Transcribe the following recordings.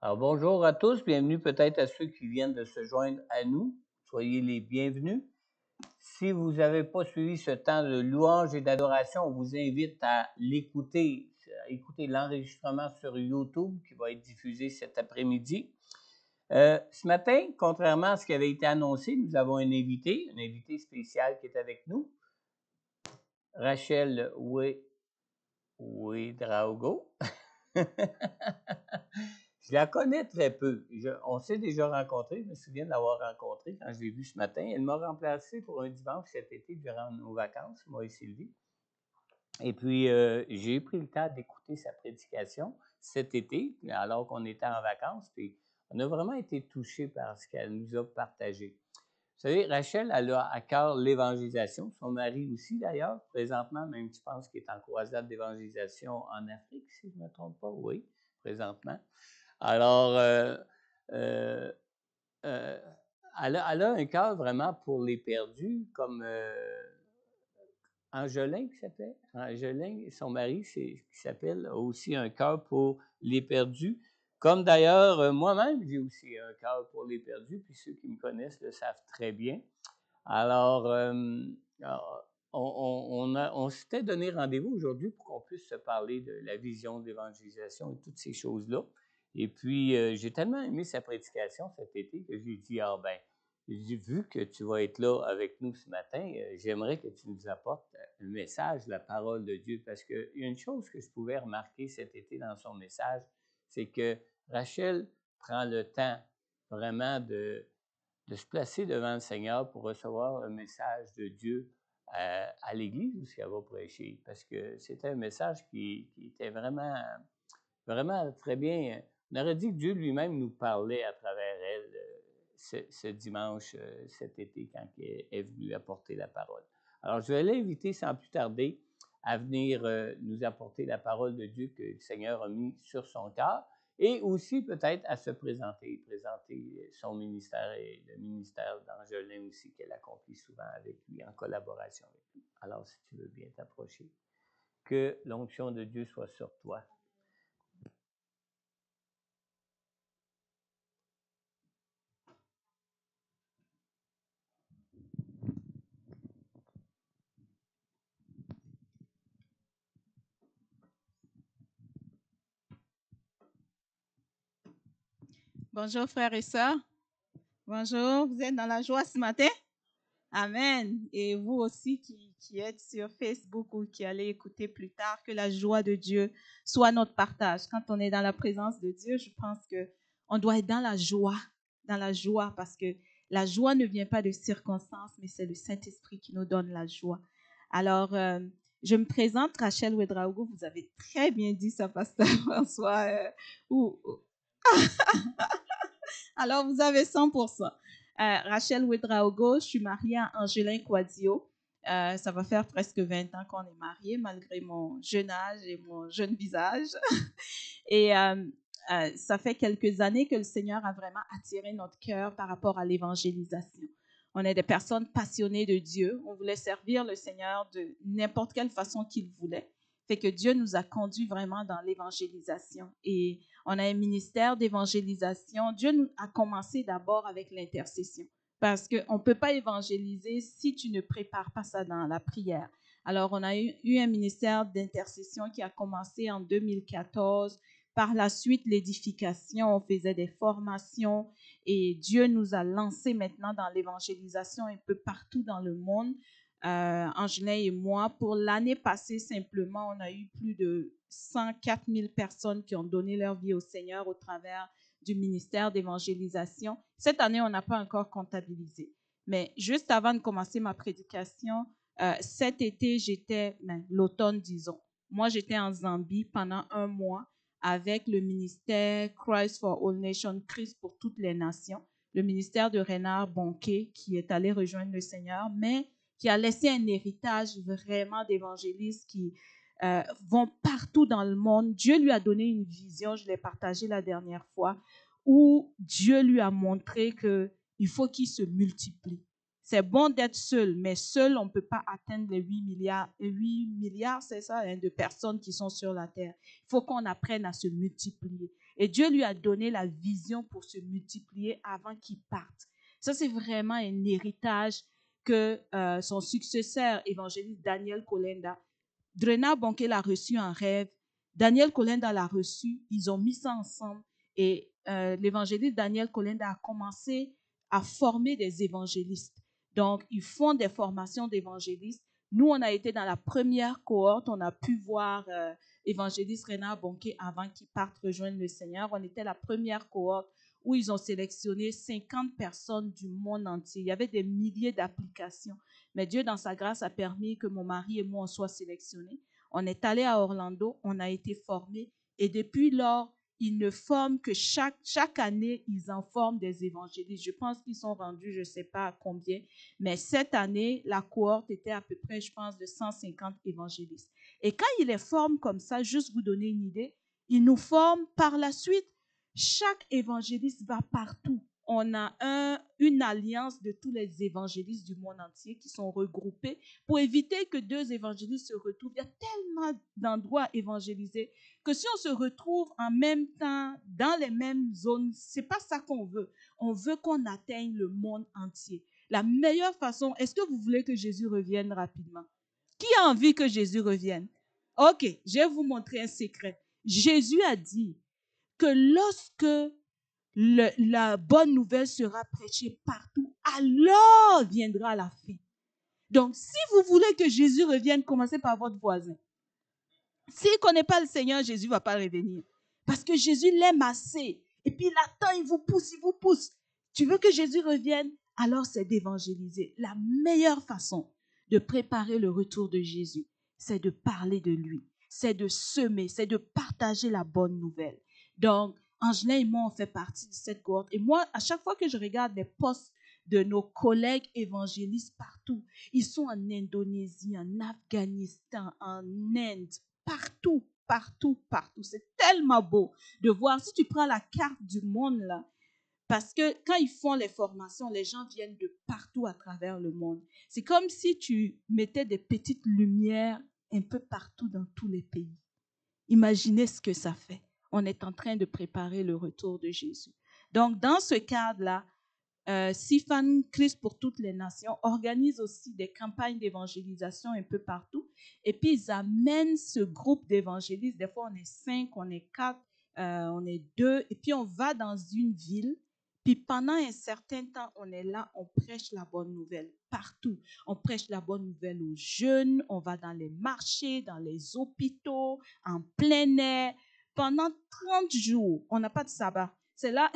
Alors, bonjour à tous, bienvenue peut-être à ceux qui viennent de se joindre à nous. Soyez les bienvenus. Si vous n'avez pas suivi ce temps de louange et d'adoration, on vous invite à l'écouter, à écouter l'enregistrement sur YouTube qui va être diffusé cet après-midi. Ce matin, contrairement à ce qui avait été annoncé, nous avons un invité spécial qui est avec nous, Rachel Ouédraogo. Je la connais très peu. On s'est déjà rencontrés. Je me souviens de l'avoir rencontrée quand je l'ai vue ce matin. Elle m'a remplacé pour un dimanche cet été durant nos vacances, moi et Sylvie. Et puis, j'ai pris le temps d'écouter sa prédication cet été, alors qu'on était en vacances. Puis, on a vraiment été touchés par ce qu'elle nous a partagé. Vous savez, Rachel, elle a à cœur l'évangélisation. Son mari aussi, d'ailleurs, présentement, même je pense qu'il est en croisade d'évangélisation en Afrique, si je ne me trompe pas. Oui, présentement. Alors, euh, euh, elle a un cœur vraiment pour les perdus, comme Angelin, qui s'appelle. Angelin, son mari, qui s'appelle, a aussi un cœur pour les perdus. Comme d'ailleurs, moi-même, j'ai aussi un cœur pour les perdus, puis ceux qui me connaissent le savent très bien. Alors, on s'était donné rendez-vous aujourd'hui pour qu'on puisse se parler de la vision de l'évangélisation et toutes ces choses-là. Et puis, j'ai tellement aimé sa prédication cet été que j'ai dit, ah ben, j'ai vu que tu vas être là avec nous ce matin, j'aimerais que tu nous apportes un message, la parole de Dieu, parce qu'il y a une chose que je pouvais remarquer cet été dans son message, c'est que Rachel prend le temps vraiment de se placer devant le Seigneur pour recevoir un message de Dieu à l'Église où elle va prêcher, parce que c'était un message qui était vraiment, vraiment très bien. On aurait dit que Dieu lui-même nous parlait à travers elle ce dimanche, cet été, quand elle est venue apporter la parole. Alors, je vais l'inviter sans plus tarder à venir nous apporter la parole de Dieu que le Seigneur a mis sur son cœur et aussi peut-être à se présenter son ministère et le ministère d'Angelin aussi qu'elle accomplit souvent avec lui en collaboration avec lui. Alors, si tu veux bien t'approcher, que l'onction de Dieu soit sur toi. Bonjour frères et sœurs. Bonjour, vous êtes dans la joie ce matin? Amen. Et vous aussi qui êtes sur Facebook ou qui allez écouter plus tard, que la joie de Dieu soit notre partage. Quand on est dans la présence de Dieu, je pense que on doit être dans la joie parce que la joie ne vient pas de circonstances, mais c'est le Saint-Esprit qui nous donne la joie. Alors, je me présente, Rachel Ouédraogo, vous avez très bien dit ça, Pasteur François. Alors, vous avez 100%. Rachel Ouédraogo, je suis mariée à Angelin Quadio. Ça va faire presque 20 ans qu'on est mariés, malgré mon jeune âge et mon jeune visage. Et ça fait quelques années que le Seigneur a vraiment attiré notre cœur par rapport à l'évangélisation. On est des personnes passionnées de Dieu. On voulait servir le Seigneur de n'importe quelle façon qu'il voulait. Fait que Dieu nous a conduits vraiment dans l'évangélisation. Et on a un ministère d'évangélisation. Dieu nous a commencé d'abord avec l'intercession. Parce qu'on ne peut pas évangéliser si tu ne prépares pas ça dans la prière. Alors, on a eu un ministère d'intercession qui a commencé en 2014. Par la suite, l'édification, on faisait des formations et Dieu nous a lancés maintenant dans l'évangélisation un peu partout dans le monde. Angelin et moi, pour l'année passée simplement, on a eu plus de 104 000 personnes qui ont donné leur vie au Seigneur au travers du ministère d'évangélisation. Cette année, on n'a pas encore comptabilisé. Mais juste avant de commencer ma prédication, cet été, l'automne, disons. Moi, j'étais en Zambie pendant 1 mois avec le ministère Christ for All Nations, Christ pour toutes les nations, le ministère de Renard Bonquet qui est allé rejoindre le Seigneur, mais qui a laissé un héritage vraiment d'évangélistes qui vont partout dans le monde. Dieu lui a donné une vision, je l'ai partagée la dernière fois, où Dieu lui a montré qu'il faut qu'il se multiplie. C'est bon d'être seul, mais seul, on ne peut pas atteindre les 8 milliards, c'est ça, hein, de personnes qui sont sur la terre. Il faut qu'on apprenne à se multiplier. Et Dieu lui a donné la vision pour se multiplier avant qu'il parte. Ça, c'est vraiment un héritage que son successeur, évangéliste Daniel Kolenda, Drena Bonke l'a reçu en rêve, Daniel Kolenda l'a reçu, ils ont mis ça ensemble et l'évangéliste Daniel Kolenda a commencé à former des évangélistes. Donc, ils font des formations d'évangélistes. Nous, on a été dans la première cohorte, on a pu voir évangéliste Renard Bonke avant qu'il parte rejoindre le Seigneur. On était la première cohorte où ils ont sélectionné 50 personnes du monde entier. Il y avait des milliers d'applications. Mais Dieu, dans sa grâce, a permis que mon mari et moi, on soit sélectionnés. On est allé à Orlando, on a été formés. Et depuis lors, ils ne forment que chaque année, ils en forment des évangélistes. Je pense qu'ils sont rendus, je ne sais pas à combien. Mais cette année, la cohorte était à peu près, je pense, de 150 évangélistes. Et quand ils les forment comme ça, juste vous donner une idée, ils nous forment par la suite. Chaque évangéliste va partout. On a une alliance de tous les évangélistes du monde entier qui sont regroupés pour éviter que deux évangélistes se retrouvent. Il y a tellement d'endroits évangélisés que si on se retrouve en même temps dans les mêmes zones, c'est pas ça qu'on veut. On veut qu'on atteigne le monde entier. La meilleure façon, est-ce que vous voulez que Jésus revienne rapidement? Qui a envie que Jésus revienne? Ok, je vais vous montrer un secret. Jésus a dit que lorsque la bonne nouvelle sera prêchée partout, alors viendra la fin. Donc, si vous voulez que Jésus revienne, commencez par votre voisin. S'il ne connaît pas le Seigneur, Jésus ne va pas revenir. Parce que Jésus l'aime assez. Et puis il attend, il vous pousse, il vous pousse. Tu veux que Jésus revienne? Alors c'est d'évangéliser. La meilleure façon de préparer le retour de Jésus, c'est de parler de lui. C'est de semer, c'est de partager la bonne nouvelle. Donc, Angelin et moi, on fait partie de cette cohorte. Et moi, à chaque fois que je regarde les posts de nos collègues évangélistes partout, ils sont en Indonésie, en Afghanistan, en Inde, partout, partout, partout. C'est tellement beau de voir. Si tu prends la carte du monde, là, parce que quand ils font les formations, les gens viennent de partout à travers le monde. C'est comme si tu mettais des petites lumières un peu partout dans tous les pays. Imaginez ce que ça fait. On est en train de préparer le retour de Jésus. Donc, dans ce cadre-là, Sifan Christ pour toutes les nations organise aussi des campagnes d'évangélisation un peu partout. Et puis, ils amènent ce groupe d'évangélistes. Des fois, on est 5, on est 4, on est 2. Et puis, on va dans une ville. Puis, pendant un certain temps, on est là, on prêche la bonne nouvelle partout. On prêche la bonne nouvelle aux jeunes. On va dans les marchés, dans les hôpitaux, en plein air. Pendant 30 jours, on n'a pas de sabbat. C'est là,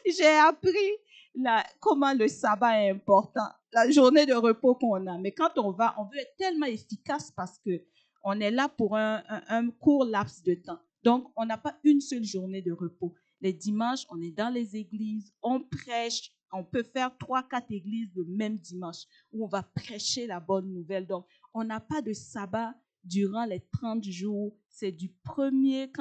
j'ai appris comment le sabbat est important, la journée de repos qu'on a. Mais quand on va, on veut être tellement efficace parce qu'on est là pour un court laps de temps. Donc, on n'a pas une seule journée de repos. Les dimanches, on est dans les églises, on prêche. On peut faire 3-4 églises le même dimanche où on va prêcher la bonne nouvelle. Donc, on n'a pas de sabbat durant les 30 jours. C'est du premier,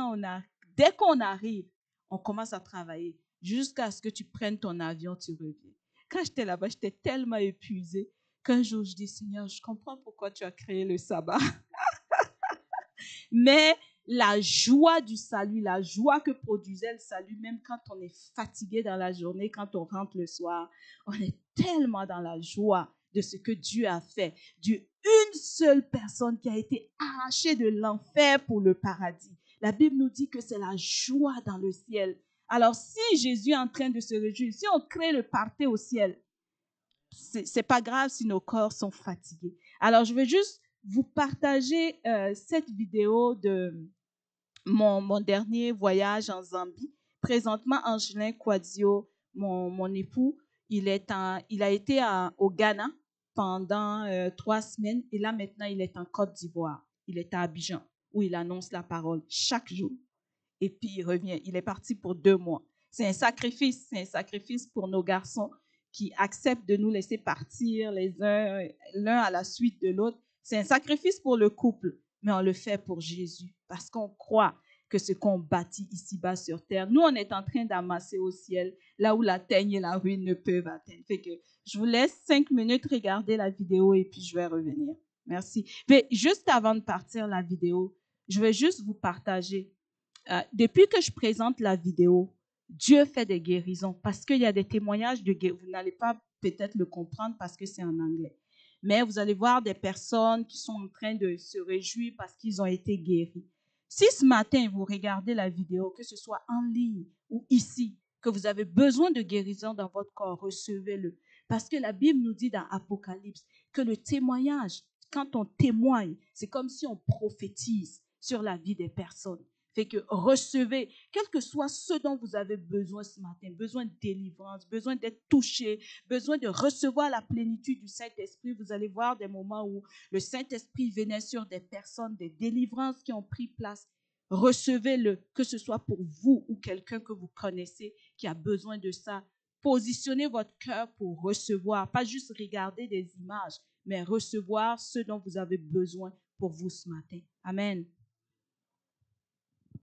dès qu'on arrive, on commence à travailler. Jusqu'à ce que tu prennes ton avion, tu reviens. Quand j'étais là-bas, j'étais tellement épuisée qu'un jour, je dis, Seigneur, je comprends pourquoi tu as créé le sabbat. Mais la joie du salut, la joie que produisait le salut, même quand on est fatigué dans la journée, quand on rentre le soir, on est tellement dans la joie de ce que Dieu a fait. Dieu, une seule personne qui a été arrachée de l'enfer pour le paradis. La Bible nous dit que c'est la joie dans le ciel. Alors, si Jésus est en train de se réjouir, si on crée le party au ciel, c'est pas grave si nos corps sont fatigués. Alors, je vais juste vous partager cette vidéo de mon dernier voyage en Zambie. Présentement, Angelin Quadio, mon époux, il a été au Ghana pendant 3 semaines et là, maintenant, il est en Côte d'Ivoire. Il est à Abidjan où il annonce la parole chaque jour. Et puis il revient. Il est parti pour 2 mois. C'est un sacrifice pour nos garçons qui acceptent de nous laisser partir l'un à la suite de l'autre. C'est un sacrifice pour le couple, mais on le fait pour Jésus parce qu'on croit que ce qu'on bâtit ici-bas sur terre, nous, on est en train d'amasser au ciel, là où la teigne et la ruine ne peuvent atteindre. Fait que je vous laisse 5 minutes regarder la vidéo et puis je vais revenir. Merci. Mais juste avant de partir la vidéo, je vais juste vous partager Depuis que je présente la vidéo, Dieu fait des guérisons parce qu'il y a des témoignages de guérison. Vous n'allez pas peut-être le comprendre parce que c'est en anglais. Mais vous allez voir des personnes qui sont en train de se réjouir parce qu'ils ont été guéris. Si ce matin, vous regardez la vidéo, que ce soit en ligne ou ici, que vous avez besoin de guérison dans votre corps, recevez-le. Parce que la Bible nous dit dans Apocalypse que le témoignage, quand on témoigne, c'est comme si on prophétise sur la vie des personnes. Fait que recevez, quel que soit ce dont vous avez besoin ce matin, besoin de délivrance, besoin d'être touché, besoin de recevoir la plénitude du Saint-Esprit. Vous allez voir des moments où le Saint-Esprit venait sur des personnes, des délivrances qui ont pris place. Recevez-le, que ce soit pour vous ou quelqu'un que vous connaissez qui a besoin de ça. Positionnez votre cœur pour recevoir, pas juste regarder des images, mais recevoir ce dont vous avez besoin pour vous ce matin. Amen.